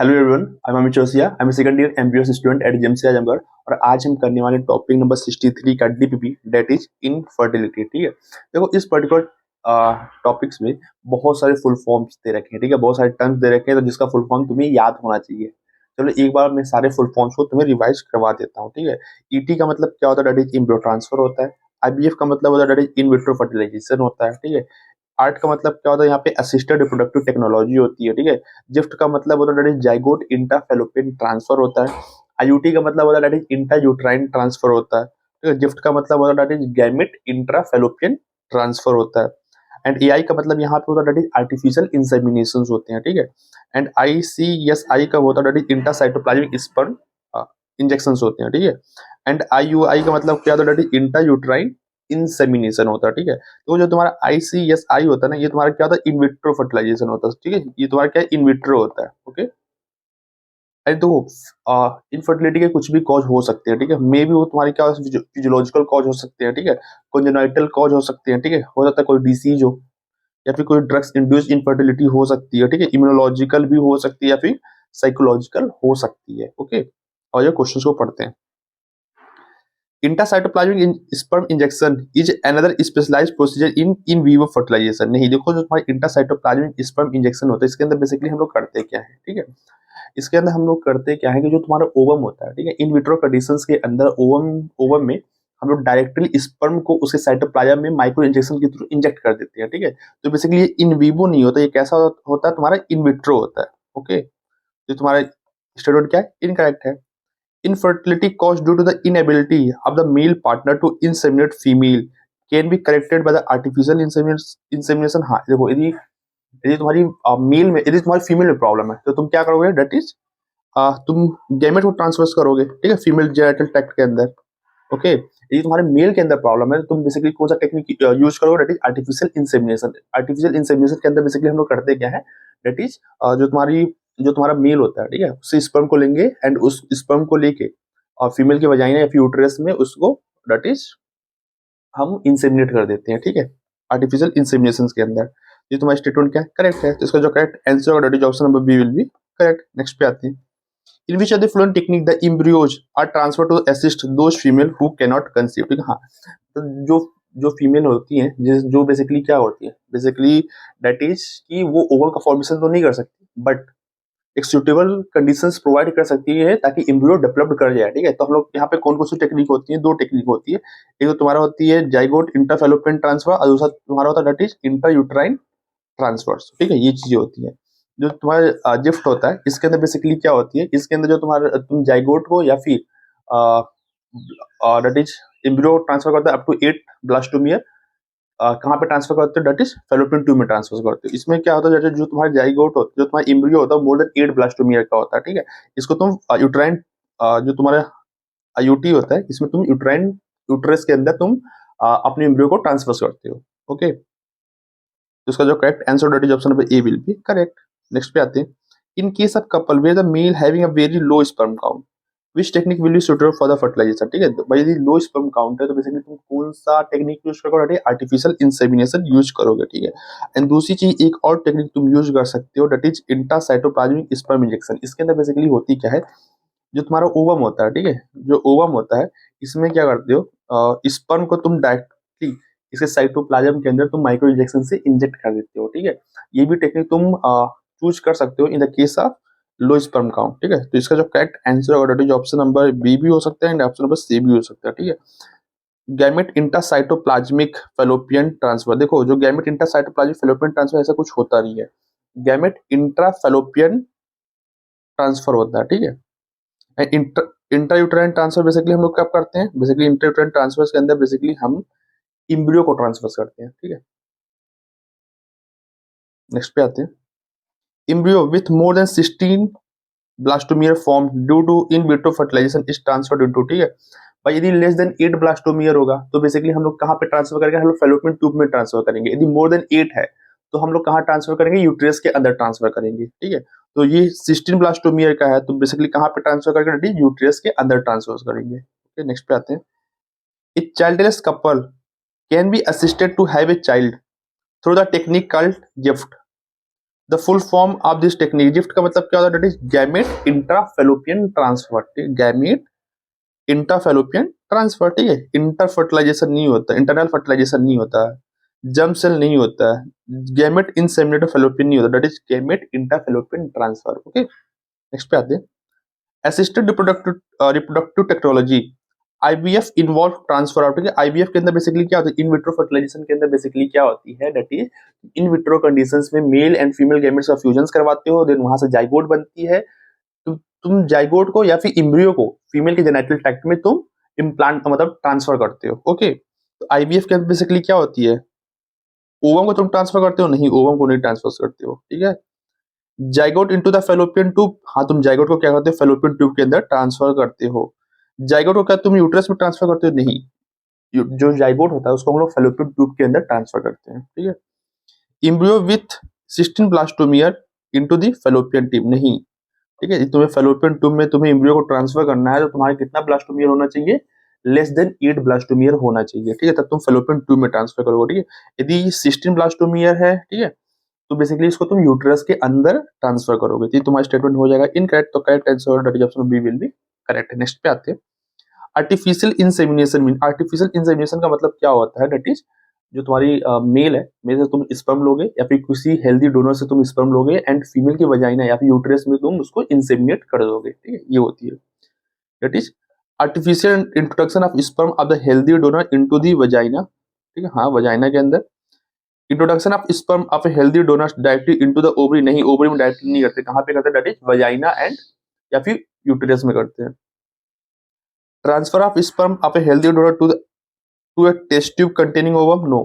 Hello everyone, I am Amit Chaurasia. I am a second year MBA student at JMC Azamgarh. और आज हम करने वाले टॉपिक नंबर 63 का डीपीपी, दैट इज इनफर्टिलिटी। ठीक है, देखो इस पर्टिकुलर टॉपिक्स में बहुत सारे फुल फॉर्म्स दे रखे हैं। ठीक है, बहुत सारे टर्म्स दे रखे हैं, तो जिसका फुल फॉर्म तुम्हें याद होना चाहिए। चलो एक बार मैं सारे फुल फॉर्म्स को तुम्हें रिवाइज करवा देता हूँ। ठीक है, ईटी का मतलब क्या होता है, दैट इज इम्ब्रियो ट्रांसफर होता है। आईवीएफ का मतलब होता है that is in vitro fertilisation होता है। ठीक है, आर्ट का मतलब क्या होता है, यहाँ पे असिस्टेड रिप्रोडक्टिव टेक्नोलॉजी होती है। ठीक है, जिफ्ट का मतलब होता है that is zygote intra fallopian transfer होता है। आईयूटी का मतलब होता है that is intra uterine transfer होता है। ठीक है, जिफ्ट का मतलब होता है that is gamete intra fallopian transfer होता है। एंड एआई का मतलब यहाँ पे होता है दैट इज आर्टिफिशियल इंसेमिनेशन होते हैं। ठीक है, एंड आईसीएसआई का होता है that is intra cytoplasmic sperm injection होते हैं। ठीक है, एंड आईयूआई का मतलब क्या होता है that is intra uterine insemination होता है। ठीक है, तो जो तुम्हारा आईसीएसआई होता है ना, ये तुम्हारा क्या होता है, इनविट्रो फर्टिलाइजेशन होता है। ठीक है, ये तुम्हारा क्या है, इनविट्रो होता है। ओके, अरे तो इनफर्टिलिटी के कुछ भी कॉज हो सकते हैं। ठीक है, मे भी वो तुम्हारी क्या फिजियोलॉजिकल कॉज हो सकते हैं। ठीक है, कोंजेनाइटल कॉज हो सकते हैं। ठीक है, हो सकता है कोई डिसीज हो, या फिर कोई ड्रग्स इंड्यूस इनफर्टिलिटी हो सकती है। ठीक है, इम्यूनोलॉजिकल भी हो सकती है, या फिर साइकोलॉजिकल हो सकती है। ओके, और ये क्वेश्चन को पढ़ते हैं। Intracytoplasmic sperm injection is another specialised procedure in vivo fertilisation. नहीं, देखो जो तुम्हारा इंट्रासाइटोप्लाज्मिक स्पर्म इंजेक्शन होता है, इसके अंदर बेसिकली हम लोग करते क्या है। ठीक है, इसके अंदर हम लोग करते क्या है कि जो तुम्हारा ओवम होता है, ठीक है, इन विट्रो कंडीशंस के अंदर ओवम ओवम में हम लोग डायरेक्टली स्पर्म को उसके साइटोप्लाज्म में माइक्रो इंजेक्शन के थ्रू इंजेक्ट कर देते हैं। ठीक है, तो बेसिकली ये इन विवो नहीं होता, ये कैसा होता है, तुम्हारा इन विट्रो होता है। ओके, तो तुम्हारा स्टेटमेंट क्या है, इनकरेक्ट है। Infertility caused due to the inability of the male partner to inseminate female can be corrected by the artificial insemination। हाँ देखो, यदि यदि तुम्हारी मेल में, यदि तुम्हारी फीमेल में प्रॉब्लम है, तो तुम क्या करोगे, डेट इज तुम गैमेट को ट्रांसफर करोगे। ठीक है, फीमेल जेनिटल ट्रैक्ट के अंदर। ओके, यदि तुम्हारे मेल के अंदर प्रॉब्लम है, तो तुम बेसिकली कौन सा टेक्निक यूज करोगे, that is artificial insemination. Artificial insemination के अंदर बेसिकली हम लोग करते क्या है, डेट इज जो तुम्हारा मेल होता है, ठीक है, उस स्पर्म को लेंगे एंड उस स्पर्म को लेके और फीमेल के वजाइना या फिर यूटेरस में उसको डेट इज हम इंसेमिनेट कर देते हैं। ठीक है, आर्टिफिशियल इंसेमिनेशन के अंदर। ये तुम्हारा स्टेटमेंट क्या है, करेक्ट है। तो इसका जो करेक्ट आंसर होगा, that is option number B will be correct. Next पे आते हैं। In which of the following technique the embryos are transferred to assist those female who cannot conceive। ठीक है, हाँ, तो जो जो फीमेल होती हैं, जो बेसिकली क्या होती है, बेसिकली दैट इज कि वो ओवम का फॉर्मेशन तो नहीं कर सकती, बट एक सुटेबल कंडीशंस प्रोवाइड कर सकती है ताकि एम्ब्रियो डेवलप कर जाए। ठीक है, तो हम लोग यहाँ पे कौन कौन सी टेक्निक होती है, दो टेक्निक होती है। एक तो तुम्हारा होती है जाइगोट इंटरफेलोपियन ट्रांसफर, और दूसरा तुम्हारा होता है that is inter uterine transfers. ठीक है, ये चीजें होती है। जो तुम्हारा जिफ्ट होता है, इसके अंदर बेसिकली क्या होती है, इसके अंदर जो तुम्हारा तुम जाइगोट को या फिर दैट इज एम्ब्रियो ट्रांसफर करते हैं अप टू 8 ब्लास्टोमियर। कहाँ पे ट्रांसफर करते हो, दैट इज फेलोपियन ट्यूब में ट्रांसफर करते हो। इसमें क्या होता है, जैसे जो तुम्हारा जाइगोट होता है, जो तुम्हारा एम्ब्रियो होता है, मोर देन 8 ब्लास्टोमियर का होता है। ठीक है, इसको तुम यूट्राइन, जो तुम्हारा आईयूटी होता है, इसमें तुम यूट्राइन यूट्रस के अंदर तुम अपने एम्ब्रियो को ट्रांसफर करते हो। ओके, तो इसका जो correct answer that is option number A will be correct. Next पे आते हैं। In case of couple where the male having a very low sperm count, which technique will be suitable for the fertilisation. ठीक है, तो भाई यदि लो sperm count है, तो बेसिकली तुम कौन सा टेक्निक यूज करोगे, आर्टिफिशियल इंसेमिनेशन यूज करोगे। ठीक है, एंड दूसरी चीज एक और टेक्निक तुम यूज कर सकते हो, that is intracytoplasmic sperm injection. इसके अंदर बेसिकली होती क्या है, जो तुम्हारा ओवम होता है, ठीक है, जो ओवम होता है, इसमें क्या करते हो, स्पर्म को तुम डायरेक्टली इसके साइटोप्लाज्म के अंदर तुम माइक्रो इंजेक्शन से इंजेक्ट कर देते हो। ठीक है, ये भी टेक्निक तुम चूज कर सकते हो in the case of low sperm count. ठीक है, तो इसका जो करेक्ट आंसर होगा, that is option number B भी हो सकता है एंड ऑप्शन नंबर सी भी हो सकता है। ठीक है, गैमेट इंट्रासाइटोप्लाज्मिक फेलोपियन ट्रांसफर। देखो, जो गैमेट इंट्रासाइटोप्लाज्मिक फेलोपियन ट्रांसफर ऐसा कुछ होता नहीं है, गैमेट इंट्राफेलोपियन ट्रांसफर होता है। ठीक है, इंट्रायूटेराइन ट्रांसफर बेसिकली हम लोग कब करते हैं, बेसिकली इंट्रायूटेराइन ट्रांसफर के अंदर बेसिकली हम इम्ब्रियो को ट्रांसफर करते हैं। ठीक है, नेक्स्ट पे आते हैं। Embryo with more than 16 blastomere form due to in vitro fertilisation is transferred into. ठीक है भाई, यदि लेस देन 8 ब्लास्टोमियर होगा, तो बेसिकली हम लोग कहाँ पे ट्रांसफर करेंगे, हम लोग फेलोपियन ट्यूब में ट्रांसफर करेंगे। यदि मोर देन 8 है, तो हम लोग कहाँ ट्रांसफर करेंगे, यूट्रस के अंदर ट्रांसफर करेंगे। ठीक है, तो ये 16 ब्लास्टोमियर का है, तो बेसिकली कहाँ पे ट्रांसफर करेंगे, यूट्रस के अंदर ट्रांसफर करेंगे। ओके, नेक्स्ट पे आते हैं। A childless couple can be assisted to have a child through the technique called gift। The full form of this technique, gift का मतलब क्या होता है, that is gamete intrafallopian transfer, gamete intrafallopian transfer, ठीक है। इंटर फर्टिलाइजेशन नहीं होता, internal fertilisation नहीं होता, जर्म सेल नहीं होता, गैमेट इनसेमिनेटेड फेलोपियन नहीं होता, that is gamete intrafallopian transfer. Okay, next पे आते हैं। Assisted reproductive technology, IVF involve transfer out, ठीक है। आईवीएफ के अंदर बेसिकली क्या होता है, इन विट्रो फर्टिलाइजेशन के अंदर बेसिकली क्या होती है, that is in vitro conditions में मेल एंड फीमेल गैमेट्स का फ्यूजन करवाते हो, देन वहां से जाइगोट बनती है। तुम जाइगोट को या फिर इम्ब्रियो को फीमेल के जेनेटल ट्रैक्ट में तुम इम्प्लांट मतलब ट्रांसफर करते हो। ओके, तो आईवीएफ के अंदर बेसिकली क्या होती है, ओवम को तुम ट्रांसफर करते हो, नहीं ओवम को नहीं ट्रांसफर करते हो, ठीक है। Zygote into the fallopian tube, हाँ तुम जाइगोट को क्या करते हो, फेलोपियन ट्यूब के अंदर ट्रांसफर करते हो। जाइगोट को क्या तुम यूट्रस में ट्रांसफर करते हो, नहीं, जो जाइगोट होता है उसको हम लोग फेलोपियन ट्यूब के अंदर ट्रांसफर करते हैं, ठीक है। Embryo with sixteen blastomere into the fallopian tube, नहीं, ठीक है। तुम्हें फेलोपियन ट्यूब में तुम्हें इम्ब्रियो को ट्रांसफर करना है तो तुम्हारा कितना ब्लास्टोमियर होना चाहिए, लेस देन 8 ब्लास्टोमियर होना चाहिए, ठीक है, तब तुम फेलोपियन ट्यूब में ट्रांसफर करोगे, ठीक है। यदि 16 ब्लास्टोमियर है, ठीक है, तो बेसिकली इसको तुम यूट्रस के अंदर ट्रांसफर करोगे, तो तुम्हारा स्टेटमेंट हो जाएगा इनकरेक्ट, तो correct answer that is option B will be correct. Next पे आते हैं। Artificial insemination mean, artificial insemination का मतलब क्या होता है, दैट इज जो तुम्हारी मेल है, मेल से तुम स्पर्म लोगे या फिर किसी हेल्दी डोनर से तुम स्पर्म लोगे एंड फीमेल की वजाइना या फिर यूट्रस में तुम उसको इंसेमिनेट कर दोगे, ठीक है, ये होती है that is artificial introduction of sperm of the healthy donor into the vagina, ठीक है, हाँ वजाइना के अंदर। Introduction of sperm of a healthy donor directly into the ovary, नहीं ओवरी में डायरेक्टली नहीं करते, कहाँ पे करते हैं, दैट इज वजाइना एंड या फिर यूटेरस में करते हैं। Transfer of sperm of a healthy donor to a test tube containing ovum, no.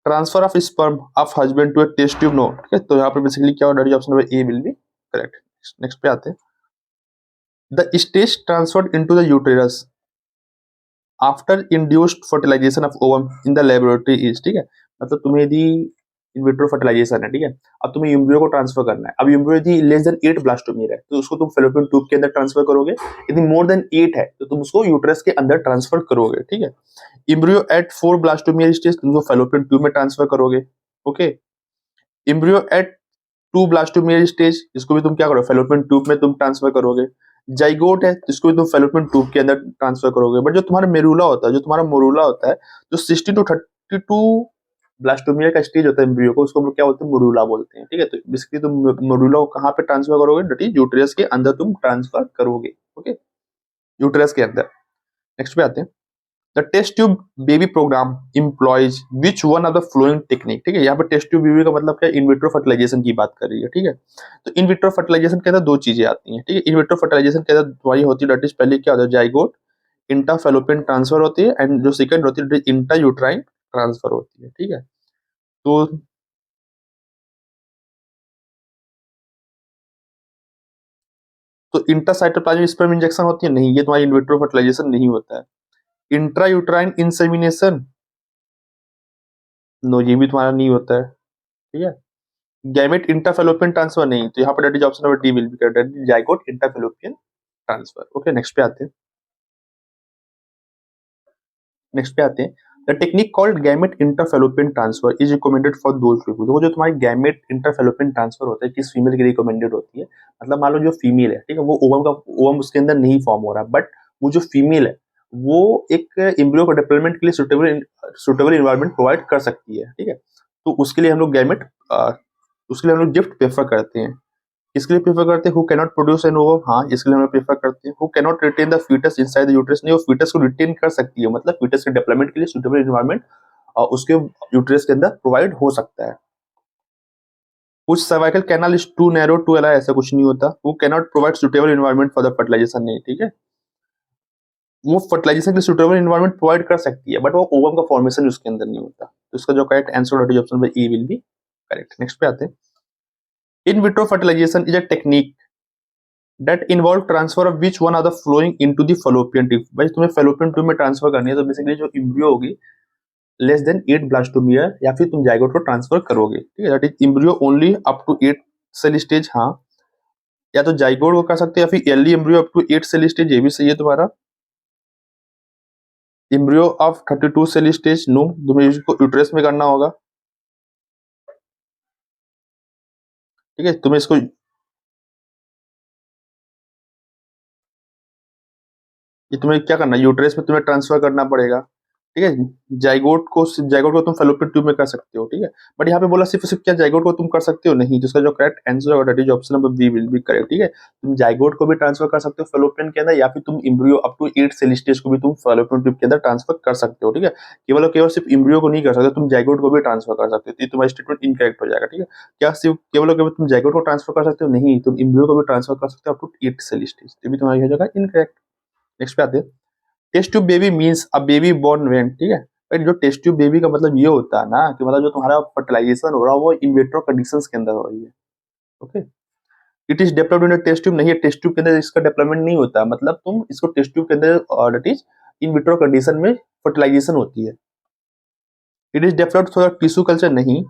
Transfer of sperm of husband to a test tube, no, ठीक है। तो यहाँ पे बेसिकली क्या होगा, option number A will be correct. Next पे आते हैं। The stage transferred into the uterus after induced fertilisation of ovum in the laboratory is, ठीक है, मतलब तुम्हें यदि इन विट्रो फर्टिलाइजेशन है, ठीक है, अब तुम्हें एम्ब्रियो को ट्रांसफर करना है, अब एम्ब्रियो यदि लेस देन 8 ब्लास्टोमियर है तो उसको तुम फेलोपियन ट्यूब के अंदर ट्रांसफर करोगे, यदि मोर देन 8 है तो तुम उसको यूट्रस के अंदर ट्रांसफर करोगे, ठीक है। एम्ब्रियो एट 4 ब्लास्टोमियर स्टेज तुम उसको फेलोपियन ट्यूब में ट्रांसफर करोगे, okay. Embryo at 2 blastomere stage, इसको भी तुम क्या करोगे, फेलोपियन ट्यूब में तुम ट्रांसफर करोगे। जाइगोट है जिसको भी तुम फेलोपियन ट्यूब के अंदर ट्रांसफर करोगे, बट जो तुम्हारा मेरुला होता है, जो तुम्हारा मोरुला होता है, जो 16 टू 32 ब्लास्टोमियर का स्टेज होता है एम्ब्रियो को, उसको हम लोग क्या बोलते हैं, मोरुला बोलते हैं, ठीक है। तो बेसिकली तुम मोरुला को कहाँ पे ट्रांसफर करोगे, दैट इज यूटेरस के अंदर तुम ट्रांसफर करोगे, ओके, यूटेरस के अंदर। नेक्स्ट पे आते हैं। The test tube baby programme employs which one of the following technique, ठीक है, यहाँ पर टेस्ट ट्यूब बेबी का मतलब क्या, इन विट्रो फर्टिलाइजेशन की बात कर रही है, ठीक है। तो इन विट्रो फर्टिलाइजेशन के अंदर दो चीजें आती हैं, ठीक है। इन विट्रो फर्टिलाइजेशन के अंदर तुम्हारी होती है, दैट इज पहले क्या होता है, जाइगोट इंटा फेलोपियन ट्रांसफर होती है, एंड जो सेकंड होती है इंटा यूट्राइन ट्रांसफर होती है, ठीक है। तो इंट्रासाइटोप्लाज्मिक स्पर्म इंजेक्शन होती है, नहीं, ये तुम्हारी इन विट्रो फर्टिलाइजेशन नहीं होता है। इंट्रा यूट्राइन इंसेमिनेशन, नो, ये भी तुम्हारा नहीं होता है, ठीक है। गैमेट इंटरफेलोपियन ट्रांसफर, नहीं, तो यहाँ पर that is option number D will be correct, that is zygote intrafallopian transfer. Okay, next पे आते हैं। नेक्स्ट पे आते हैं। The technique called gamete intrafallopian transfer is recommended for those people, देखो जो तुम्हारी गैमेट इंटरफेलोपियन ट्रांसफर होता है किस फीमेल के लिए रिकमेंडेड होती है, मतलब मान लो जो फीमेल है, ठीक है, वो ओवम उसके अंदर नहीं फॉर्म हो रहा, बट वो जो फीमेल है वो एक एम्ब्रियो को डेवलपमेंट के लिए सुटेबल इन्वायरमेंट प्रोवाइड कर सकती है, ठीक है। तो उसके लिए हम लोग गैमेट उसके लिए हम लोग गिफ्ट प्रेफर करते हैं। इसके लिए प्रेफर करते हैं who cannot produce an ovum, हाँ इसके लिए हम प्रेफर करते हैं। Who cannot retain the foetus inside the uterus, नहीं वो फीटस को रिटेन कर सकती है, मतलब फीटस के डेवलपमेंट के लिए सुटेबल एनवायरनमेंट उसके यूट्रस के अंदर प्रोवाइड हो सकता है। कुछ cervical canal is too narrow to allow, ऐसा कुछ नहीं होता। वो cannot provide suitable environment for the fertilisation, नहीं, ठीक है, वो फर्टिलाइजेशन के सुटेबल एनवायरनमेंट प्रोवाइड कर सकती है, बट वो ओवम का फॉर्मेशन उसके अंदर नहीं होता। तो इसका जो correct answer option number A will be correct. Next पे आते हैं। In vitro fertilisation is a technique that involve transfer of which one are the flowing into the fallopian tube, भाई तुम्हें fallopian tube में ट्रांसफर करनी है, तो basically जो इम्ब्रियो होगी लेस देन 8 ब्लास्टोमियर या फिर तुम जाइगोट को ट्रांसफर करोगे, ठीक है, that is embryo only up to 8 cell stage, हाँ, या तो जाइगोट को कर सकते हैं या फिर early embryo up to 8 cell stage, ये भी सही है तुम्हारा। Embryo of 32 cell stage, no, तुम्हें इसको यूट्रस में करना होगा। ठीक है, तुम्हें इसको ये तुम्हें क्या करना है, यूट्रस में तुम्हें ट्रांसफर करना पड़ेगा। ठीक है, जाइगोट को तुम फैलोपियन ट्यूब में कर सकते हो। ठीक है, बट यहाँ पे बोला सिर्फ सिर्फ क्या जाइगोट को तुम कर सकते हो, नहीं, जिसका जो करेक्ट आंसर होगा that is option number B will be correct. ठीक है, तुम जाइगोट को भी ट्रांसफर कर सकते हो फैलोपियन के अंदर, या फिर तुम embryo up to 8 cell stage को भी तुम फैलोपियन ट्यूब के अंदर ट्रांसफर कर सकते हो। ठीक है, केवल और केवल सिर्फ इम्ब्रियो को नहीं कर सकते, तुम जाइगोट को भी ट्रांसफर कर सकते हो। तो ये तुम्हारा स्टेटमेंट इनकरेक्ट हो जाएगा। ठीक है, क्या सिर्फ केवल और केवल तुम जाइगोट को ट्रांसफर कर सकते हो, नहीं, तुम इम्ब्रियो को भी ट्रांसफर कर सकते हो अप टू 8 सेल स्टेज। ये भी तुम्हारी हो जाएगा इनकरेक्ट। नेक्स्ट पे आते हैं, test tube baby means a baby born when. ठीक है, बट जो टेस्ट ट्यूब बेबी का मतलब ये होता है ना कि मतलब जो तुम्हारा फर्टिलाइजेशन हो रहा है वो इन विट्रो कंडीशंस के अंदर हो रही है। Okay, it is developed in test tube, नहीं है, टेस्ट ट्यूब के अंदर इसका डेवलपमेंट नहीं होता, मतलब तुम इसको टेस्ट ट्यूब के अंदर that is in vitro condition में फर्टिलाइजेशन होती है। It is developed for tissue culture, नहीं,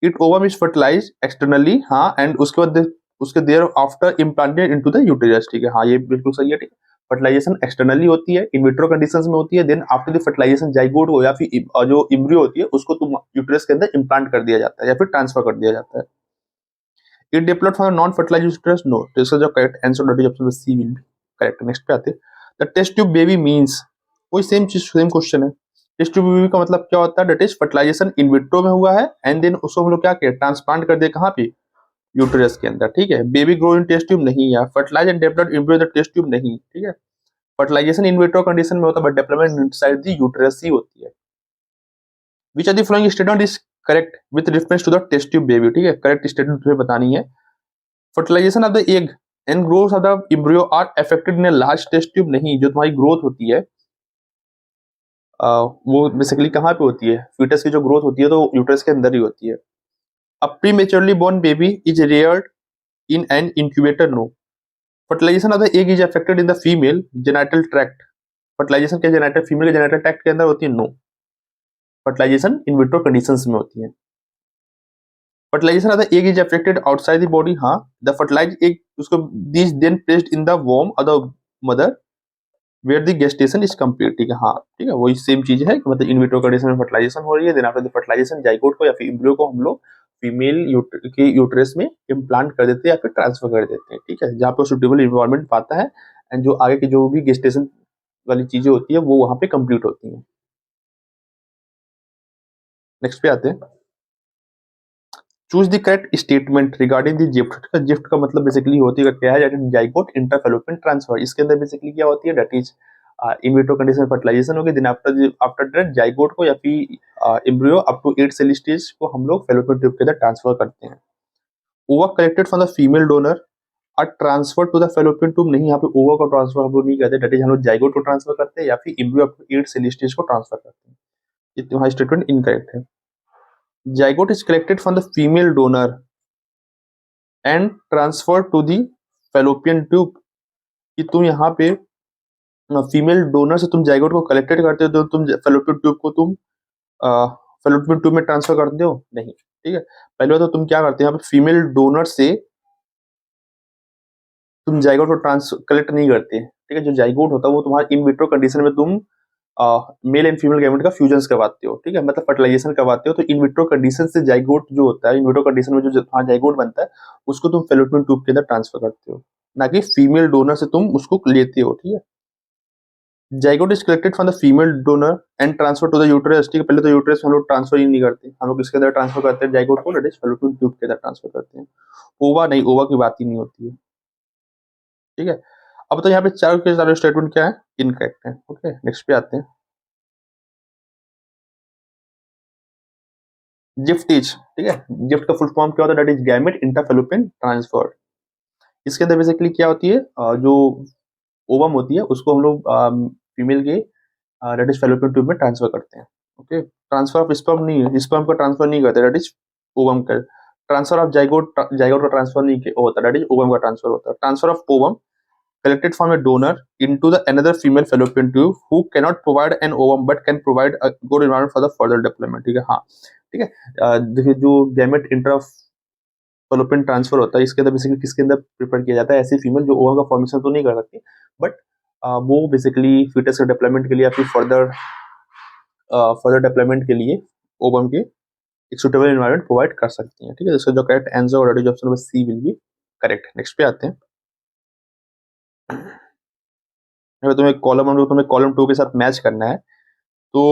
it ovum is fertilize externally, हाँ, एंड उसके बाद उसके thereafter implanted into the uterus. ठीक है, हाँ, ये बिल्कुल सही है। ठीक है, फर्टिलाइजेशन एक्सटर्नली होती है, इन विट्रो कंडीशंस में होती है, then after the fertilisation zygote हो या फिर जो इम्ब्रियो होती है उसको तुम यूटेरस के अंदर इम्प्लांट कर दिया जाता है या फिर ट्रांसफर कर दिया जाता है। It developed from non fertilised uterus, no, तो इसका जो correct answer that is option C will be correct. Next पे आते हैं, the test tube baby means, वही सेम चीज, सेम क्वेश्चन है। टेस्ट ट्यूब बेबी का मतलब क्या होता है, that is fertilisation in vitro में हुआ है एंड देन उसको हम लोग क्या किया, ट्रांसप्लांट कर दिया कहाँ पे, यूटेरस के अंदर। ठीक है, baby grow in test tube, नहीं, या fertilise and developed embryo in the test tube, नहीं। ठीक है, फर्टिलाइजेशन इन विट्रो कंडीशन में होता है but development inside the uterus ही होती है। Which are the following statement is correct with reference to the test tube baby. ठीक है, करेक्ट स्टेटमेंट तुम्हें बतानी है। Fertilisation of the egg and growth of the embryo are affected in a large test tube, नहीं, जो तुम्हारी growth होती है वो बेसिकली कहाँ पे होती है, फीटस की जो ग्रोथ होती है तो यूटेरस के अंदर ही होती है। A prematurely born baby is reared in an incubator, no. Fertilization of the egg is affected in the female genital tract. Fertilisation क्या जेनेटल फीमेल के जेनेटल ट्रैक्ट के अंदर होती है, no, fertilisation in vitro conditions में होती है। Fertilisation of the egg is affected outside the body, हाँ, द फर्टिलाइज्ड एग उसको this then placed in the वॉर्म of the mother where the gestation is complete. ठीक है, हाँ, ठीक है, वही सेम चीज है कि मतलब इन विट्रो कंडीशन में फर्टिलाइजेशन हो रही है, then after the fertilisation zygote को या फिर एम्ब्रियो को हम लोग फीमेल के यूटेरस में इम्प्लांट कर देते हैं या फिर ट्रांसफर कर देते हैं। ठीक है, जहाँ पे सुटेबल इन्वायरमेंट पाता है एंड जो आगे की जो भी गेस्टेशन वाली चीजें होती है वो वहां पे कंप्लीट होती हैं। नेक्स्ट पे आते हैं, choose the correct statement regarding the gift. Gift का मतलब बेसिकली होती है क्या है, जाइगोट इंटरफेलोपियन ट्रांसफर। इसके अंदर बेसिकली क्या होती है, that is in vitro condition fertilization होगी, then after after that zygote को या फिर embryo up to 8 cell stage को हम लोग फेलोपियन ट्यूब के अंदर ट्रांसफर करते हैं। Ova collected from the female donor are transfer to the fallopian tube, नहीं, यहाँ पे ओवा का ट्रांसफर हम लोग नहीं करते, दैट इज हम लोग जाइगोट को ट्रांसफर करते हैं या फिर embryo up to 8 cell stage को ट्रांसफर करते हैं। ये तुम्हारा स्टेटमेंट इनकरेक्ट है। Zygote is collected from the female donor and transfer to the fallopian tube, कि तुम यहाँ पे फीमेल डोनर से तुम जाइगोट को कलेक्टेड करते हो तो तुम फेलोपियन ट्यूब को तुम फेलोपियन ट्यूब में ट्रांसफर करते हो, नहीं। ठीक है, पहले तो तुम क्या करते हो, यहाँ पे फीमेल डोनर से तुम जाइगोट को ट्रांस कलेक्ट नहीं करते। ठीक है, जो जाइगोट होता है वो तुम्हारा इन विट्रो कंडीशन में तुम मेल एंड फीमेल गैमेट का फ्यूजन करवाते हो। ठीक है, मतलब फर्टिलाइजेशन करवाते हो, तो इन विट्रो कंडीशन से जाइगोट जो होता है, इन विट्रो कंडीशन में जो जाइगोट बनता है उसको तुम फेलोपियन ट्यूब के अंदर ट्रांसफर करते हो, ना कि फीमेल डोनर से तुम उसको लेते हो। ठीक है, zygote is collected from the female donor and transfer to the uterus. ठीक है, पहले तो यूटेरस हम लोग ट्रांसफर ही नहीं करते, हम लोग इसके अंदर ट्रांसफर करते हैं जाइगोट को, दैट इज फेलोपियन ट्यूब के अंदर ट्रांसफर करते हैं। ओवा नहीं, ओवा की बात ही नहीं होती है। ठीक है, अब तो यहाँ पे चारों के चारों स्टेटमेंट क्या है, इनकरेक्ट है। ओके, नेक्स्ट पे आते हैं, जिफ्ट इज, ठीक है, जिफ्ट का फुल फॉर्म क्या होता है, that is gamete intrafallopian transfer. इसके अंदर बेसिकली क्या होती है, जो ओवम होती है उसको हम लोग फीमेल के दैट इज फेलोपियन ट्यूब में ट्रांसफर करते हैं। ओके, ट्रांसफर ऑफ स्पर्म नहीं है, स्पर्म का ट्रांसफर नहीं करते, दैट इज ओवम का ट्रांसफर ऑफ जाइगोट, जाइगोट का ट्रांसफर नहीं होता, दैट इज ओवम का ट्रांसफर होता है। Transfer of ovum collected from a donor into the another female fallopian tube who cannot provide an ovum but can provide a good environment for the further development। ठीक है, हाँ, ठीक है, देखिए जो गैमेट इंटर फॉलोपियन ट्रांसफर होता है इसके अंदर बेसिकली किसके अंदर प्रिपेयर किया जाता है, ऐसी फीमेल जो ओवम का फॉर्मेशन तो नहीं कर सकती बट वो बेसिकली फीटस के डेवलपमेंट के लिए या फिर फर्दर डेवलपमेंट के लिए ओवम के एक सुटेबल एनवायरनमेंट प्रोवाइड कर सकती हैं, ठीक है। इसका जो करेक्ट आंसर और option number C will be correct. Next पे आते हैं। अगर तुम्हें कॉलम 2 के साथ मैच करना है तो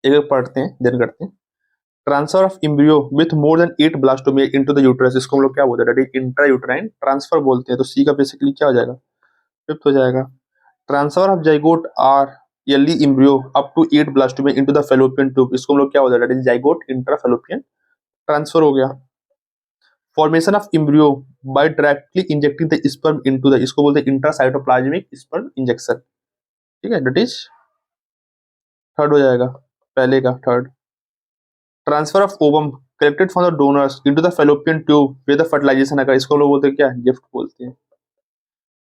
एक एक पढ़ते हैं देन करते हैं। Transfer of embryo with more than 8 blastomeres into the uterus, इसको हम लोग क्या बोलते हैं, that is intra uterine transfer बोलते हैं। तो सी का बेसिकली क्या हो जाएगा, फिफ्थ हो जाएगा। Transfer of zygote or yearly embryo up to 8 blastomeres into the fallopian tube, इसको हम लोग क्या बोलते हैं, that is zygote intra fallopian transfer हो गया। Formation of embryo bye directly injecting the sperm into the, इसको बोलते हैं इंट्रासाइटोप्लाज्मिक स्पर्म इंजेक्शन, ठीक है, दैट इज थर्ड हो जाएगा, पहले का third. Transfer of ovum collected from the donors into the fallopian tube with the fertilization अगर, इसको लोग बोलते हैं क्या, गिफ्ट बोलते हैं।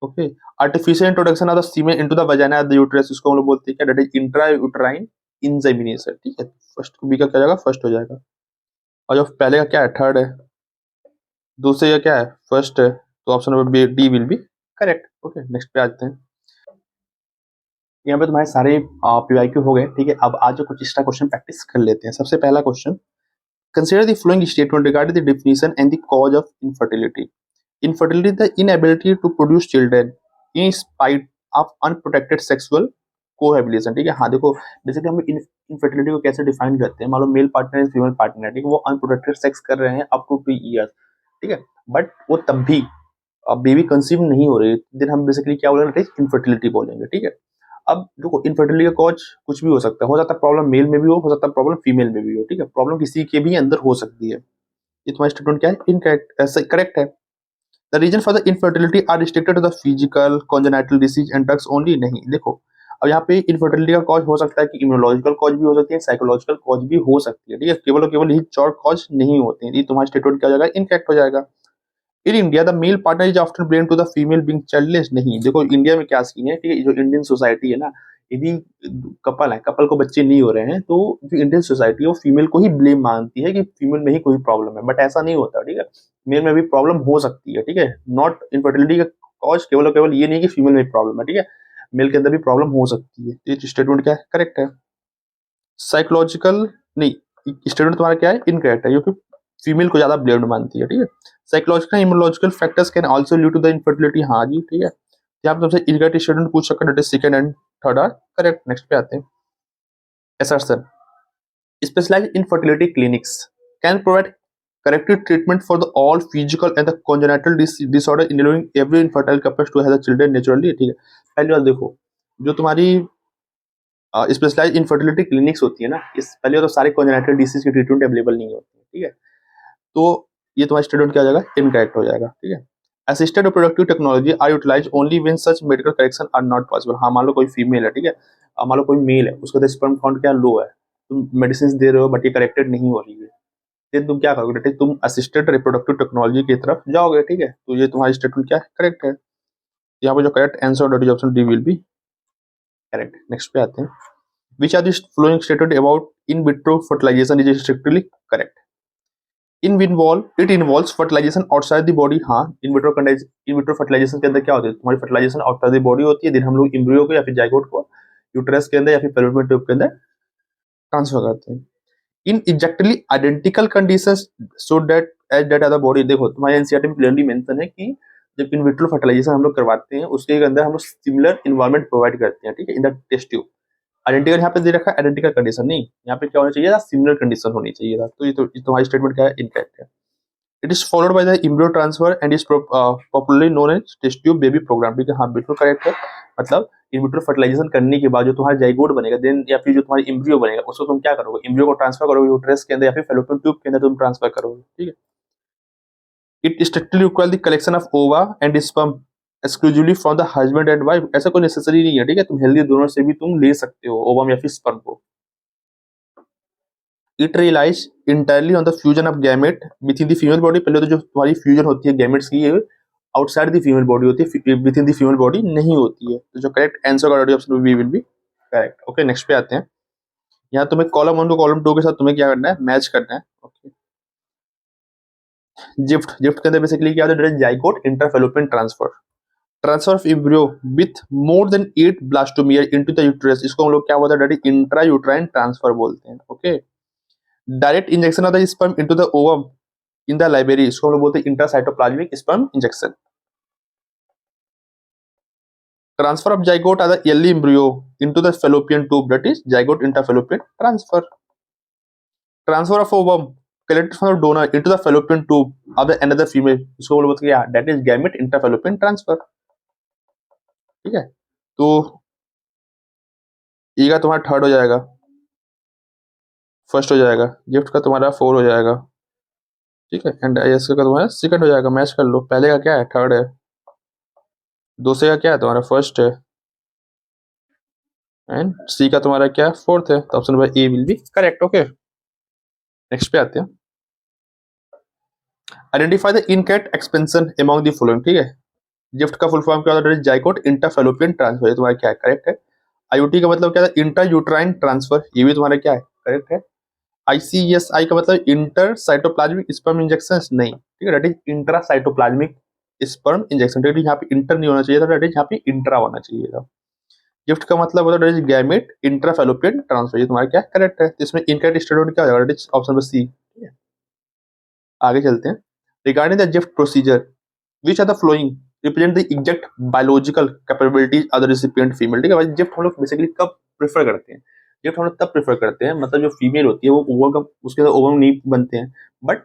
Okay, artificial introduction of the semen into the vagina of the uterus, इसको हम लोग बोलते हैं क्या, that is intra uterine insemination, ठीक है। फर्स्ट बी का क्या जाएगा, फर्स्ट हो जाएगा। और जो पहले का क्या है, थर्ड है, दूसरे का क्या है, फर्स्ट है, तो option number B D will be correct. Okay, next पे आते हैं। यहाँ पे तुम्हारे सारे पीवाईक्यू हो गए, ठीक है। अब आज जो कुछ एक्स्ट्रा क्वेश्चन प्रैक्टिस कर लेते हैं। सबसे पहला question, consider the following statement regarding the definition and the cause of infertility. Infertility is the inability to produce children in spite of unprotected sexual cohabitation, ठीक है। हाँ देखो, बेसिकली हम इनफर्टिलिटी को कैसे डिफाइन करते हैं, मान लो मेल पार्टनर फीमेल पार्टनर है, ठीक है, वो अनप्रोटेक्टेड सेक्स कर रहे हैं अप टू 2 ईयर्स, ठीक है, बट वो तब भी बेबी कंसीव नहीं हो रही, देन हम बेसिकली क्या बोलेंगे, इनफर्टिलिटी बोलेंगे, ठीक है। अब देखो, इनफर्टिलिटी का कॉज कुछ भी हो सकता है प्रॉब्लम मेल में भी हो सकता है प्रॉब्लम फीमेल में भी हो, ठीक है, प्रॉब्लम किसी के भी अंदर हो सकती है। ये तुम्हारा स्टेटमेंट क्या है, इनकरेक्ट, ऐसा करेक्ट है। The reason for the infertility are restricted to the physical congenital disease and drugs only, नहीं देखो, अब यहाँ पे इनफर्टिलिटी का कॉज हो सकता है कि इम्यूनोलॉजिकल कॉज भी हो सकती है, साइकोलॉजिकल कॉज भी हो सकती है, ठीक है, केवल और केवल यही 4 कॉज नहीं होते हैं। ये तुम्हारा स्टेटमेंट क्या हो जाएगा, इनकरेक्ट हो जाएगा। In India the male partner is often blame to the female being childless, नहीं देखो, इंडिया में क्या सीन है, ठीक है, जो इंडियन सोसाइटी है ना, यदि कपल है, कपल को बच्चे नहीं हो रहे हैं, तो जो इंडियन सोसाइटी है वो फीमेल को ही ब्लेम मानती है कि फीमेल में ही कोई प्रॉब्लम है, बट ऐसा नहीं होता, ठीक है, मेल में भी प्रॉब्लम हो सकती है, ठीक है। नॉट इनफर्टिलिटी का कॉज केवल और केवल ये नहीं कि फीमेल में प्रॉब्लम है, ठीक है, मेल के अंदर भी प्रॉब्लम हो सकती है। ये स्टेटमेंट क्या है, करेक्ट है। साइकोलॉजिकल नहीं, स्टेटमेंट तुम्हारा क्या है, इनकरेक्ट है, क्योंकि फीमेल को ज्यादा ब्लेम्ड मानती है, ठीक है। Psychological immunological factors can also lead to the infertility, हाँ जी, ठीक है। यहाँ पे तुमसे इनकरेक्ट स्टेटमेंट पूछ सकते हैं, second and third are correct. Next पे आते हैं। Assertion, specialised infertility clinics can provide corrective treatment for the all physical and the congenital disorder enabling every infertile couple to have the children naturally, ठीक है। पहली बात देखो, जो तुम्हारी स्पेशलाइज्ड इनफर्टिलिटी क्लिनिक्स होती है ना, इस पहले बात तो सारे कॉन्जेनिटल डिसीज की ट्रीटमेंट अवेलेबल नहीं होती है, ठीक है, तो ये तुम्हारा स्टेटमेंट क्या हो जाएगा, इनकरेक्ट हो जाएगा, ठीक है। Assisted reproductive technology are utilise only when such medical correction are not possible, हाँ मान लो कोई फीमेल है, ठीक है, मान लो कोई मेल है, उसका स्पर्म काउंट क्या लो है, तुम मेडिसिन दे रहे हो बट ये करेक्टेड नहीं हो रही है, फिर तुम क्या करोगे, ठीक, तुम असिस्टेड रिप्रोडक्टिव टेक्नोलॉजी की तरफ जाओगे, ठीक है। तो ये तुम्हारी स्टेटमेंट क्या है, करेक्ट है। यहाँ पे जो correct answer that is option D will be correct. Next पे आते हैं। Which are the following statement about in vitro fertilization is strictly correct? It involves fertilization outside the body, हाँ, in vitro fertilization के अंदर क्या होती है, तुम्हारी fertilization outside the body होती है, दिन हम लोग एम्ब्रियो को या फिर जाइगोट को यूट्रस के अंदर या फिर फेलोपियन ट्यूब के अंदर ट्रांसफर करते हैं। In exactly identical conditions so that as that other body, देखो तुम्हारे एनसीईआरटी में क्लियरली मेंशन है कि जब इन विट्रो फर्टिलाइजेशन हम लोग करवाते हैं उसके अंदर हम लोग सिमिलर इन्वायरमेंट प्रोवाइड करते हैं, ठीक है, in the test tube. Identical यहाँ पे दे रखा है, आइडेंटिकल कंडीशन नहीं, यहाँ पे क्या होना चाहिए था, सिमिलर कंडीशन होनी चाहिए था, तो ये तुम्हारी स्टेटमेंट क्या है, इनकरेक्ट है। It is followed by the embryo transfer and is popularly known as test tube baby programme, ठीक है, हाँ बिल्कुल करेक्ट है। मतलब इन विट्रो फर्टिलाइजेशन करने के बाद जो तुम्हारा जाइगोट बनेगा देन या फिर जो तुम्हारी एम्ब्रियो बनेगा उसको तुम क्या करोगे, एम्ब्रियो को ट्रांसफर करोगे यूट्रस के अंदर या फिर फेलोपियन ट्यूब के अंदर तुम ट्रांसफर करोगे, ठीक है। It strictly require the collection of ओवा and sperm exclusively from the husband and wife, ऐसा कोई नेसेसरी नहीं है, ठीक है, तुम हेल्दी दोनों से भी तुम ले सकते हो ओवम या फिर स्पर्म को। It relies entirely on the fusion of gamete within the female body, पहले तो जो तुम्हारी फ्यूजन होती है गैमेट्स की ये आउटसाइड द फीमेल बॉडी होती है, within the female body नहीं होती है, तो जो करेक्ट आंसर का option B will be correct. Okay, next पे आते हैं। यहाँ तुम्हें कॉलम 1 को कॉलम 2 के साथ तुम्हें क्या करना है, मैच करना है। ओके, गिफ्ट के अंदर बेसिकली क्या होता है, zygote intrafallopian transfer of embryo with more than 8 blastomere into the uterus, इसको हम लोग क्या बोलते हैं, इंट्रा यूट्राइन ट्रांसफर बोलते हैं। Okay, direct injection of the sperm into the ovum in the library, इसको हम लोग बोलते हैं intracytoplasmic sperm injection. Transfer of zygote or the early embryo into the fallopian tube, that is zygote interfallopian transfer। Transfer of ovum collected from the donor into the fallopian tube of the another female, इसको हम लोग बोलते हैं that is gamete interfallopian transfer। ठीक है, तो ई का तुम्हारा थर्ड हो जाएगा, फर्स्ट हो जाएगा, गिफ्ट का तुम्हारा 4 हो जाएगा। ठीक है, एंड एस का तुम्हारा सेकंड हो जाएगा। मैच कर लो, पहले का क्या है, थर्ड है, दूसरे का क्या है तुम्हारा फर्स्ट है, एंड सी का तुम्हारा क्या है, फोर्थ है। तो option number A will be correct. Okay, next पे आते हैं। Identify the incorrect expansion among the following. ठीक है, गिफ्ट का फुल फॉर्म क्या होता है, जाइगोट इंटरफेलोपियन ट्रांसफर, ये तुम्हारा क्या है, करेक्ट है। आईयूटी का मतलब क्या है, इंटर यूट्राइन ट्रांसफर, ये भी तुम्हारा क्या है, करेक्ट है। आईसीएसआई का मतलब इंटर साइटोप्लाज्मिक स्पर्म इंजेक्शन, नहीं, ठीक है, that is intra cytoplasmic sperm injection. That is यहाँ पे इंटर नहीं होना चाहिए था, दैट इज यहाँ पे इंट्रा होना चाहिए था। गिफ्ट का मतलब होता है गैमेट इंट्राफेलोपियन ट्रांसफर, ये तुम्हारा क्या करेक्ट है। तो इसमें इनकरेक्ट स्टेटमेंट क्या हो जाएगा, that is option number C. ठीक है, आगे चलते हैं। Regarding the GIFT procedure, which are the following represent the exact biological capabilities of the recipient female. ठीक है भाई, गिफ्ट हम लोग बेसिकली कब प्रेफर करते हैं, गिफ्ट हम लोग तब प्रेफर करते हैं, मतलब जो फीमेल होती है वो ओवम का, उसके अंदर ओवम नहीं बनते हैं, बट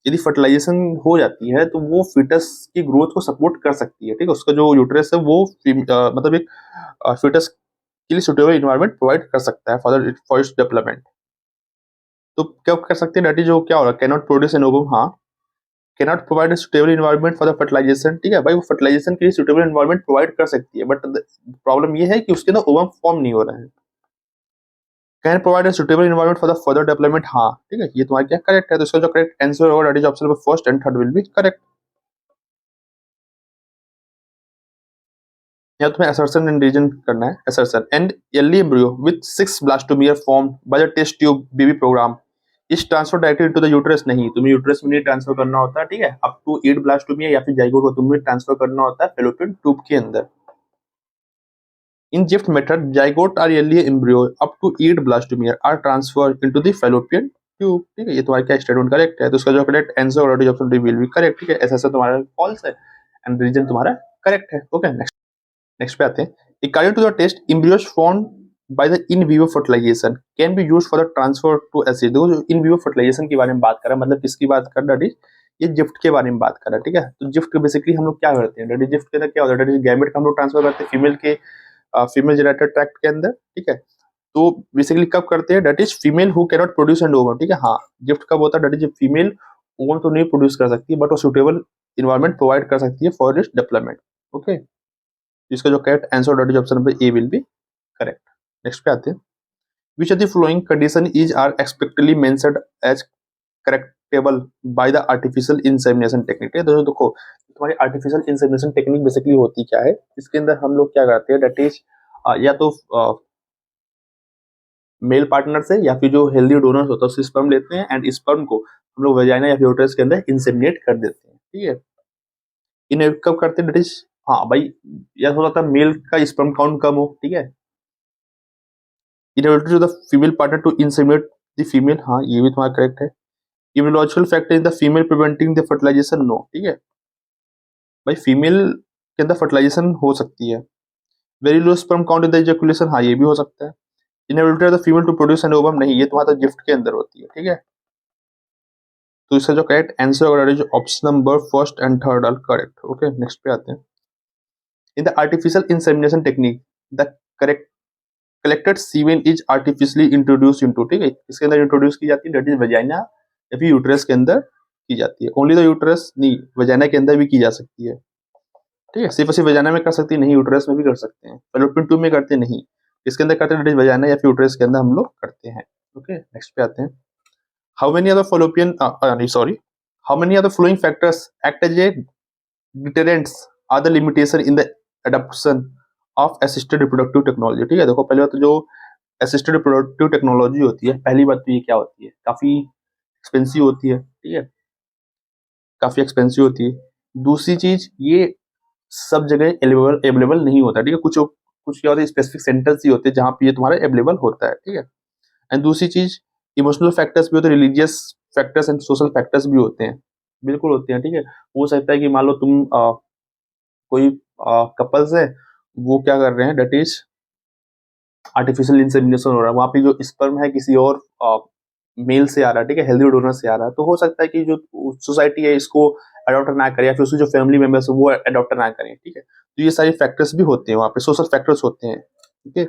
यदि फर्टिलाइजेशन हो जाती है तो वो फिटस की ग्रोथ को सपोर्ट कर सकती है। ठीक है, उसका जो यूट्रस है वो मतलब एक फिटस के लिए सुटेबल इन्वायरमेंट प्रोवाइड कर सकता है फॉर इट्स डेवलपमेंट। तो क्या कर सकते हैं, दैट इज जो क्या हो रहा है, can not produce an ovum, हाँ, can not provide a suitable environment for the fertilisation. ठीक है भाई, वो फर्टिलाइजेशन के लिए सुटेबल इन्वायरमेंट प्रोवाइड कर सकती है, बट प्रॉब्लम ये है कि उसके अंदर ओवम फॉर्म नहीं हो रहा है। Can provide a suitable environment for the further development, हाँ, ठीक है, ये तुम्हारा क्या करेक्ट है। तो इसका जो करेक्ट आंसर होगा that is option number first and third will be correct. या तुम्हें असर्शन एंड रीजन करना है। Assertion and early embryo with 6 blastomeres formed by the test tube BB program इस transfer directly into the uterus, नहीं, तुम्हें uterus में नहीं transfer करना होता है। ठीक है, अप टू 8 ब्लास्टोमिया या फिर जाइगोट को तुम्हें ट्रांसफर करना होता है फेलोपियन ट्यूब के अंदर। In gift method zygote or early embryo up to 8 blastomeres are transferred into the fallopian tube. ठीक है, ये तुम्हारा क्या स्टेटमेंट करेक्ट है। तो इसका जो correct answer already option D will be correct. ठीक है, ऐसा तुम्हारा फॉल्स है एंड रीजन तुम्हारा करेक्ट है। ओके, नेक्स्ट पे आते हैं। According to the test, embryos formed by the in vivo fertilization can be used for the transfer to acid। देखो, जो इन विवो फर्टिलाइजेशन के बारे में बात कर रहा है, मतलब किसकी बात कर रहा है, ये गिफ्ट के बारे में बात कर रहा है। ठीक है, तो गिफ्ट बेसिकली हम लोग क्या करते हैं, दैट इज गिफ्ट के अंदर क्या होता है, दैट इज गैमेट का हम लोग ट्रांसफर करते हैं फीमेल के फीमेल जेनेटर ट्रैक्ट के अंदर। ठीक है, तो बेसिकली कब करते हैं, that is female who can not produce and ovum. ठीक है, हाँ, गिफ्ट कब होता है, दैट इज फीमेल ओवम तो नहीं प्रोड्यूस कर सकती, बट वो सुटेबल इन्वायरमेंट प्रोवाइड कर सकती है फॉर इट्स डेवलपमेंट। ओके, इसका जो correct answer that is option number A will be correct. Next पे आते हैं। Which of the following condition is are expectedly mentioned as correctable by the artificial insemination technique. दोस्तों देखो, तुम्हारी artificial insemination technique basically होती क्या है, इसके अंदर हम लोग क्या करते हैं, दैट इज या तो मेल पार्टनर से या फिर जो हेल्दी डोनर होता है उससे स्पर्म लेते हैं एंड स्पर्म को हम लोग वेजाइना या फिर यूट्रस के अंदर इंसेमिनेट कर देते हैं। ठीक है, इन्हें कब करते हैं, दैट इज, हाँ भाई, यह हो सकता है मेल का स्पर्म काउंट कम हो। ठीक है, in order to the female partner to inseminate the female, हाँ, ये भी तुम्हारा करेक्ट है। Immunological factor in the female preventing the fertilization, no. ठीक है भाई, फीमेल के अंदर फर्टिलाइजेशन हो सकती है। Very low sperm count in the ejaculation, हाँ, ये भी हो सकता है। Inability of the female to produce an ovum, नहीं, ये तुम्हारा गिफ्ट के अंदर होती है। ठीक है, तो इसका जो करेक्ट आंसर होगा option number first and third are correct. Okay, next पे आते हैं। In the artificial insemination technique the correct collected semen is artificially introduce into. ठीक है, इसके अंदर इंट्रोड्यूस की जाती है, दैट इज वेजाइना या फिर यूट्रस के अंदर की जाती है। ओनली द यूट्रस नहीं, वेजाइना के अंदर भी की जा सकती है। ठीक है, सिर्फ और सिर्फ वेजाइना में कर सकती है, नहीं, यूट्रस में भी कर सकते हैं। फेलोपियन ट्यूब में करते नहीं, इसके अंदर करते हैं, दैट इज वेजाइना या फिर यूट्रस के अंदर हम लोग करते हैं। ओके, नेक्स्ट पे आते हैं। How many of the fallopian sorry how many of the following factors act as a deterrents or the limitation in the adoption of assisted reproductive technology. ठीक है, देखो, पहले बात तो जो असिस्टेड रिप्रोडक्टिव टेक्नोलॉजी होती है, पहली बात तो ये क्या होती है, काफी एक्सपेंसिव होती है। ठीक है, काफी एक्सपेंसिव होती है। दूसरी चीज, ये सब जगह अवेलेबल नहीं होता। ठीक है, कुछ कुछ क्या होता है, स्पेसिफिक सेंटर्स ही होते हैं जहाँ पे ये तुम्हारा अवेलेबल होता है। ठीक है, एंड दूसरी चीज, इमोशनल फैक्टर्स भी होते हैं, religious factors and social factors भी होते हैं, बिल्कुल होते हैं, ठीक है। हो सकता है कि मान लो तुम कोई कपल्स है, वो क्या कर रहे हैं, डेट इज आर्टिफिशियल इंसेमिनेशन हो रहा है, वहाँ पे जो स्पर्म है किसी और मेल से आ रहा है, ठीक है, हेल्दी डोनर से आ रहा है, तो हो सकता है कि जो सोसाइटी है इसको अडॉप्ट ना करे, या फिर उसके जो फैमिली मेंबर्स है वो अडॉप्ट ना करें, ठीक है। तो ये सारे फैक्टर्स भी होते हैं, वहाँ पे सोशल फैक्टर्स होते हैं, ठीक है।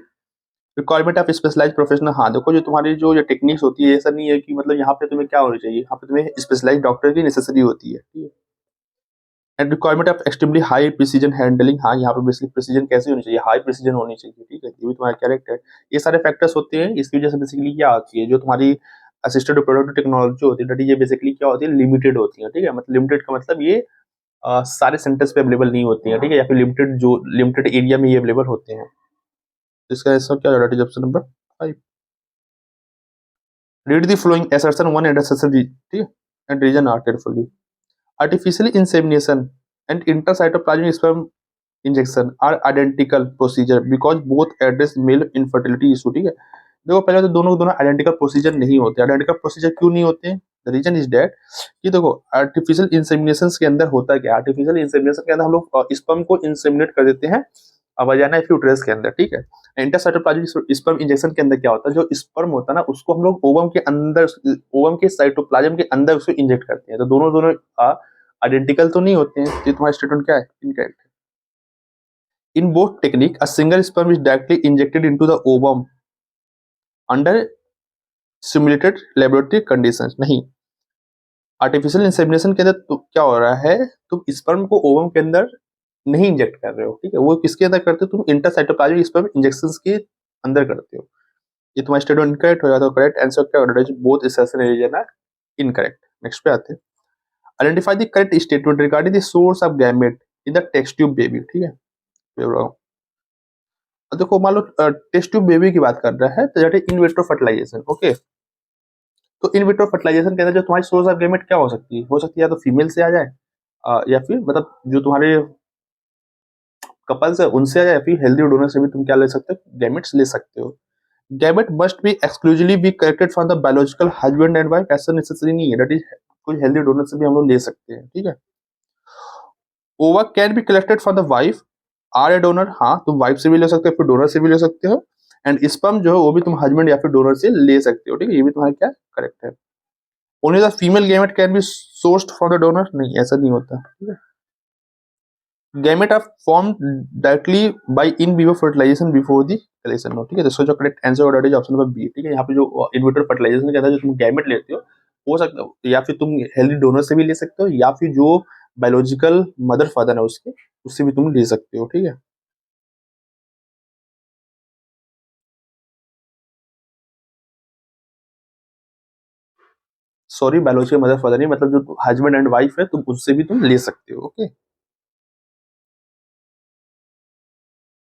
रिक्वायरमेंट ऑफ स्पेशलाइज प्रोफेशनल, हाँ देखो जो तुम्हारी जो ये टेक्निक्स होती है, ऐसा नहीं है कि मतलब यहाँ पे तुम्हें क्या होनी चाहिए, यहाँ पे तुम्हें स्पेशलाइज डॉक्टर की नेसेसरी होती है, ठीक है। And requirement of extremely high precision handling, हाँ यहाँ पे बेसिकली प्रिसीजन कैसे होनी चाहिए, हाई प्रिसीजन होनी चाहिए, ठीक है, ये भी तुम्हारा कैरेक्ट है। ये सारे फैक्टर्स होते हैं, इसकी वजह से बेसिकली क्या होती है, जो तुम्हारी असिस्टेड रिप्रोडक्टिव टेक्नोलॉजी होती है, ये बेसिकली क्या होती है, लिमिटेड होती है, ठीक है। मतलब लिमिटेड का मतलब ये सारे सेंटर्स पे अवेलेबल नहीं होती है, ठीक है, या फिर लिमिटेड जो लिमिटेड एरिया में ये अवेलेबल होते हैं। तो इसका आंसर क्या होगा, option number 5। Read the following assertion 1 and assertion 3, ठीक है, and reason are carefully. Artificial insemination and intracytoplasmic sperm injection are identical procedure because both address male infertility issue, ठीक है। देखो पहले तो दोनों दोनों आइडेंटिकल प्रोसीजर नहीं होते। आइडेंटिकल प्रोसीजर क्यों नहीं होते? द रीजन इज डेट कि देखो आर्टिफिशियल इंसेमिनेशन के अंदर होता है क्या, आर्टिफिशियल इंसेमिनेशन के अंदर हम लोग स्पर्म को इंसेमिनेट कर देते हैं वजाइना यूट्रस के अंदर, ठीक है। इंटरसाइटोप्लाज्मिक स्पर्म इंजेक्शन के अंदर क्या होता है, जो स्पर्म होता है ना उसको हम लोग ओवम के अंदर, ओवम के साइटोप्लाज्म के अंदर उसको इंजेक्ट करते हैं। तो दोनों दोनों आइडेंटिकल तो नहीं होते हैं। तो तुम्हारा स्टेटमेंट क्या है, इनकरेक्ट है। In both technique a single sperm is directly injected into the ovum under simulated laboratory conditions. नहीं, आर्टिफिशियल इंसेमिनेशन के अंदर तो क्या हो रहा है, तुम स्पर्म को ओवम के अंदर नहीं इंजेक्ट कर रहे हो, ठीक है। वो किसके अंदर करते हो, तुम इंटरसाइटोप्लाज्मिक स्पर्म इंजेक्शंस के अंदर करते हो। ये तुम्हारा स्टेटमेंट इनकरेक्ट हो जाता है। करेक्ट आंसर क्या होगा, both assertion reason are incorrect. Next पे आते हैं, identify the correct statement regarding the source of gamete in the test tube baby, ठीक है। देखो मान लो टेस्ट ट्यूब बेबी की बात कर रहा है, तो that is in vitro fertilization, okay. तो इन विट्रो फर्टिलाइजेशन के अंदर जो तुम्हारी सोर्स ऑफ गैमेट क्या हो सकती है, या तो फीमेल से आ जाए या फिर मतलब जो तुम्हारे कपल्स है उनसे आ जाए, या फिर हेल्दी डोनर से भी तुम क्या ले सकते हो, गैमेट्स ले सकते हो। Gamete must be exclusively B collected from the biological husband and wife, ऐसा नेसेसरी नहीं है, दैट इज कोई हेल्दी डोनर से भी हम लोग ले सकते हैं, ठीक है। Ova can be collected from the wife or a donor, हाँ तुम वाइफ से भी ले सकते हो, फिर डोनर से भी ले सकते हो। एंड स्पर्म जो है वो भी तुम हस्बैंड या फिर डोनर से ले सकते हो, ठीक है। ये भी तुम्हारा क्या करेक्ट है। Only the female gamete can be sourced from the donor, नहीं ऐसा नहीं होता, ठीक है। Gamete are formed directly by in vivo fertilization before the collection, ठीक है। तो जो करेक्ट आंसर होगा that is option number B, ठीक है। यहाँ पे जो इन विट्रो फर्टिलाइजेशन के अंदर जो तुम गैमेट लेते हो सकता है या फिर तुम हेल्दी डोनर से भी ले सकते हो, या फिर जो बायोलॉजिकल मदर फादर है उसके, उससे भी तुम ले सकते हो, ठीक है। सॉरी, बायोलॉजिकल मदर फादर नहीं, मतलब जो हस्बैंड एंड वाइफ है तुम उससे भी तुम ले सकते हो, okay.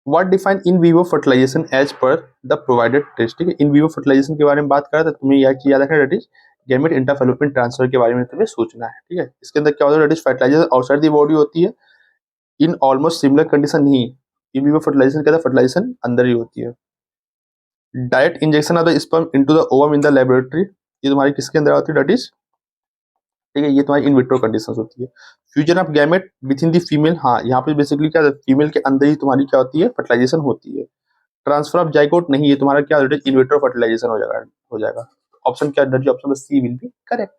What define in vivo fertilization as per the provided test, ठीक है। इन विवो फर्टिलाइजेशन के बारे में बात करा तो तुम्हें यह चीज याद रखना, that is gamete intrafallopian transfer के बारे में तुम्हें सोचना है, ठीक है। इसके अंदर क्या होता है, that is fertilization outside the body होती है इन ऑलमोस्ट सिमिलर कंडीशन ही। इन विवो फर्टिलाइजेशन के अंदर फर्टिलाइजेशन अंदर ही होती है। Direct injection of the sperm into the ovum in the laboratory, ये तुम्हारी किसके अंदर आती है, दैट इज, ठीक है, ये तुम्हारी इन विट्रो कंडीशंस होती है। Fusion of gamete within the female, हाँ यहाँ पे बेसिकली क्या फीमेल के अंदर ही तुम्हारी क्या होती है, फर्टिलाइजेशन होती है। ट्रांसफर ऑफ जाइगोट नहीं, ये तुम्हारा क्या इन विट्रो फर्टिलाइजेशन हो जाएगा। ऑप्शन क्या, option C will be correct.